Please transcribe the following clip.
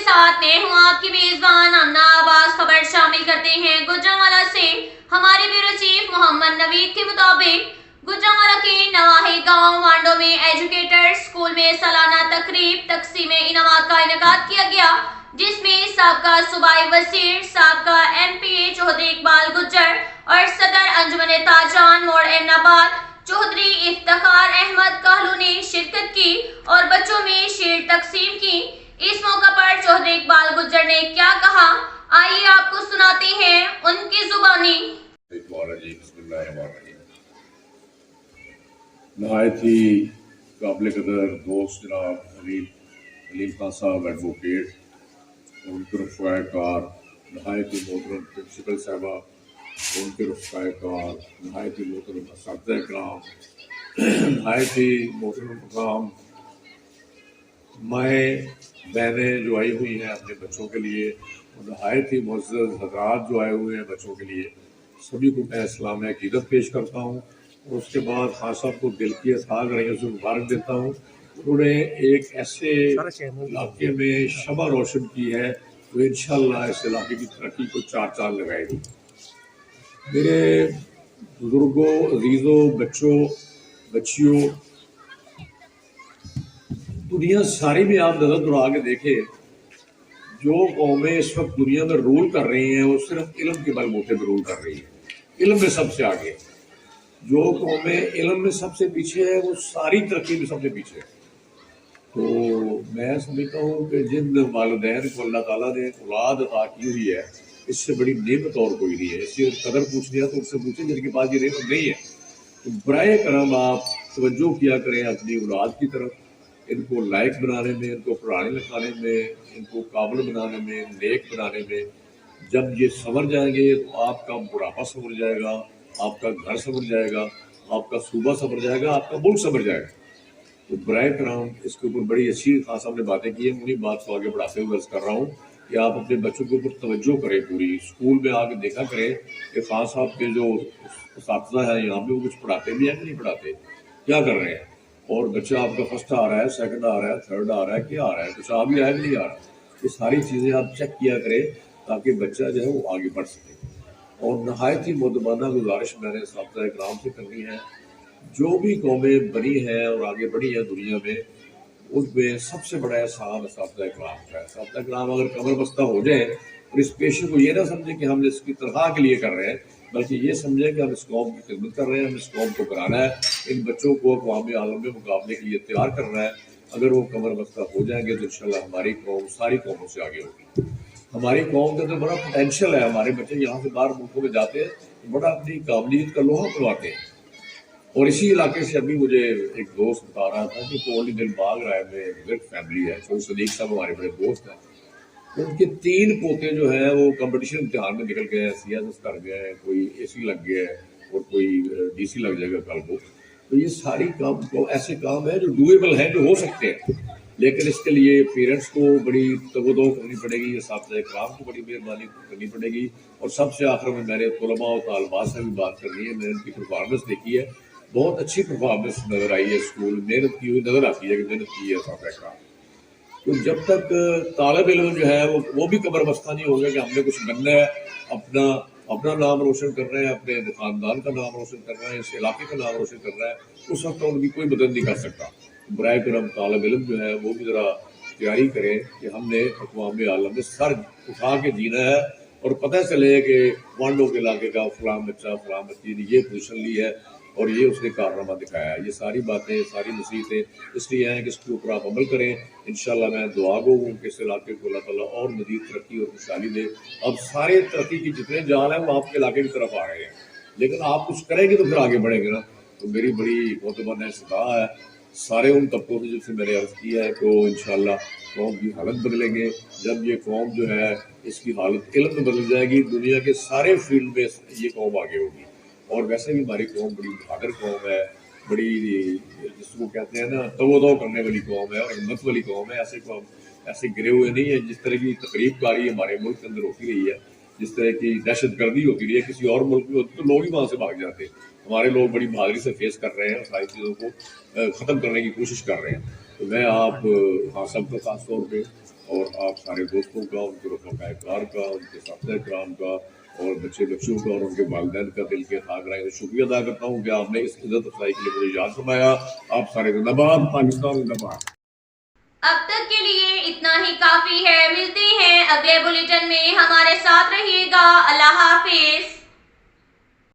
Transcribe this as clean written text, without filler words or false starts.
साथ मैं हूं आपकी मेजबान अन्ना आबाज। खबर शामिल करते हैं गुजरांवाला से। हमारे ब्यूरो चीफ मोहम्मद नवीद के मुताबिक गुजरांवाला के नवाही गांव वांडो में एजुकेटर स्कूल में सालाना तकरीब तकसीम इनामात का इनेकाद किया गया, जिसमें साबका सूबाई वजीर, साबका MPA चौधरी इकबाल गुज्जर और सदर अंजुमन ताजान मोड़ एमनाबाद चौधरी इफ्तिखार अहमद कहलू ने शिरकत की और बच्चों में शील्ड तकसीम की। इस मौका पर चौधरी इकबाल गुज्जर ने क्या कहा, आइए आपको सुनाते हैं उनकी जुबानी। नहायत ही काबिल कदर दोस्त जनाब हलीम खान साहब एडवोकेट, उनके रफ़ाए कार, नहायत ही मोहतरम प्रिंसिपल साहबा, उनके रफ़ाए कार, नहायत ही मोहतरम असातिज़ा इकराम, नहायत ही मोहतरम मकाम माएँ बहनें जो आई हुई हैं अपने बच्चों के लिए, नहायत ही मुअज़्ज़ज़ हज़रात जो आए हुए हैं बच्चों के लिए, सभी को मैं इस्लाम में अक़ीदत पेश करता हूँ। और उसके बाद खान साहब को दिल की अथाह रही से मुबारक देता हूँ। उन्होंने एक ऐसे इलाके में शमा रोशन की है तो इंशाअल्लाह इस इलाके की तरक्की को चार चांद लगाएगी। मेरे बुजुर्गों, अजीज़ों, बच्चों, बच्चियों, दुनिया सारी में आप नजर दौड़ा के देखें, जो कौमें इस वक्त दुनिया में रूल कर रही हैं वो सिर्फ इल्म के बलबूते पर रूल कर रही हैं। इल्म में सबसे आगे, जो कौमें इल्म में सबसे पीछे है वो सारी तरक्की में सबसे पीछे है। तो मैं समझता हूँ कि जिन वालिदैन को अल्लाह ताला ने औलाद अता की हुई है, इससे बड़ी नेमत और कोई नहीं है। इससे कदर पूछनी है तो उससे पूछें जिनके पास ये नेमत नहीं है। तो बराए करम आप तवज्जो किया करें अपनी औलाद की तरफ, इनको लायक बनाने में, इनको पढ़ाने लिखाने में, इनको काबिल बनाने में, नेक बनाने में। जब ये संवर जाएंगे तो आपका बुढ़ापा संवर जाएगा, आपका घर संवर जाएगा, आपका सूबा संवर जाएगा, आपका मुल्क संवर जाएगा। तो बराए कराम इसके ऊपर बड़ी अच्छी खास हमने बातें की हैं। उन्हीं बात को आगे बढ़ाते हुए अर्ज कर रहा हूँ कि आप अपने बच्चों के ऊपर तवज्जो करें। पूरी स्कूल में आके देखा करें कि खान साहब के जो असातिज़ा हैं यहाँ पे वो कुछ पढ़ाते भी हैं कि नहीं पढ़ाते, क्या कर रहे हैं। और बच्चा आपका फर्स्ट आ रहा है, सेकंड आ रहा है, थर्ड आ रहा है, क्या आ रहा है, कुछ आ भी रहा है कि नहीं आ रहा। ये सारी चीज़ें आप चेक किया करें ताकि बच्चा जो है वो आगे बढ़ सके। और नहायत ही मुदबाना गुजारिश मैंने असातिज़ा इकराम से करनी है, जो भी कौमें बनी हैं और आगे बढ़ी हैं दुनिया में, उनमें सबसे बड़ा एहसान असातिज़ा इकराम का है। असातिज़ा इकराम अगर कमर बस्ता हो जाए और इस पेशे को ये ना समझें कि हम इसकी तनख्वाह के लिए कर रहे हैं, बल्कि ये समझें कि हम इस कौम की खिदमत कर रहे हैं, हम इस कौम को कराना है, इन बच्चों को अक़वाम आलम में मुकाबले के लिए तैयार करना है। अगर वो कमर बस्ता हो जाएंगे तो इंशाअल्लाह हमारी कौम सारी कौमों से आगे होगी। हमारी कौम के अंदर बड़ा पोटेंशियल है। हमारे बच्चे यहाँ से बाहर मुल्कों में जाते हैं तो बड़ा अपनी काबिलियत का लोहा करवाते हैं। और इसी इलाके से अभी मुझे एक दोस्त बता रहा था कि कोली दिल बाग राय में बुजुर्ग फैमिली है, चौधरी सदीक साहब हमारे बड़े दोस्त हैं। उनके 3 पोते जो है वो कंपटीशन इम्तिहान में निकल गए हैं, CSS कर गए हैं, कोई AC लग गया है और कोई DC लग जाएगा कल को। तो ये सारी काम तो ऐसे काम है जो डूएबल हैं, जो हो सकते हैं, लेकिन इसके लिए पेरेंट्स को बड़ी तवज्जो करनी पड़ेगी, असातिज़ा इकराम को बड़ी मेहरबानी करनी पड़ेगी। और सबसे आखिर में मैंने तलबा और तालिबात से भी बात करनी है। मैंने उनकी परफॉर्मेंस देखी है, बहुत अच्छी परफॉर्मेंस नज़र आई है। स्कूल मेहनत की हुई नज़र आती है कि मेहनत की है असातिज़ा इकराम। तो जब तक तालिब इल्म जो है वो भी कमर बस्ता नहीं होगा कि हमने कुछ बनना है, अपना नाम रोशन करना है, अपने ख़ानदान का नाम रोशन करना है, इस इलाके का नाम रोशन करना है, उस वक्त उनकी कोई मदद नहीं कर सकता। बराए करम तालिब इल्म जो है वो भी ज़रा तैयारी करें कि हमने अक़वाम आलम में सर उठा के जीना है और पता चले कि वांडो के इलाके का फ़लाँ बच्चा फ़लाँ बच्ची ने ये पोजीशन ली है और ये उसने कारनामा दिखाया है। ये सारी बातें, सारी नसीहतें इसलिए हैं कि इसके ऊपर आप अमल करें। इंशाअल्लाह मैं दुआ गो हूँ कि इस इलाके को अल्लाह ताला और मज़ीद तरक्की और खुशहाली दे। अब सारे तरक्की की जितने जाल हैं वो आपके इलाके की तरफ आ रहे हैं, लेकिन आप कुछ करेंगे तो फिर आगे बढ़ेंगे ना। तो मेरी बड़ी मोतबरना सलाह है सारे उन तबकों से जिनसे मैंने अर्ज़ किया है कि इंशाअल्लाह कौम की हालत बदलेंगे। जब ये कौम जो है इसकी हालत इल्म में बदल जाएगी, दुनिया के सारे फील्ड में ये कौम आगे होगी। और वैसे भी हमारी कौम बड़ी बहादुर कौम है, बड़ी जिसको कहते हैं ना तवज्जो करने वाली कौम है और हिम्मत वाली कौम है। ऐसे कौम ऐसे गिरे हुए नहीं है। जिस तरह की तकरीबकारी हमारे मुल्क के अंदर होती रही है, जिस तरह की दहशत गर्दी होती रही है, किसी और मुल्क में होती तो लोग ही वहाँ से भाग जाते। हमारे लोग बड़ी बहादुरी से फेस कर रहे हैं और सारी चीज़ों को ख़त्म करने की कोशिश कर रहे हैं। तो मैं आप हाँ सबको खास तौर पर اور آپ سارے دوستوں کا، ان کے رفقائے کار کا، ان کے ساتھیہ کرام کا اور بچوں کا اور ان کے والدین کا دل کے خاک رائے سے شکریہ ادا کرتا ہوں کہ آپ نے اس عزت افزائی کے لیے مجھے یاد فرمایا. آپ سارے زندہ باد، پاکستان زندہ باد. اب تک کے لیے اتنا ہی کافی ہے. ملتے ہیں اگلے بلیٹن میں، ہمارے ساتھ رہیے گا. اللہ حافظ.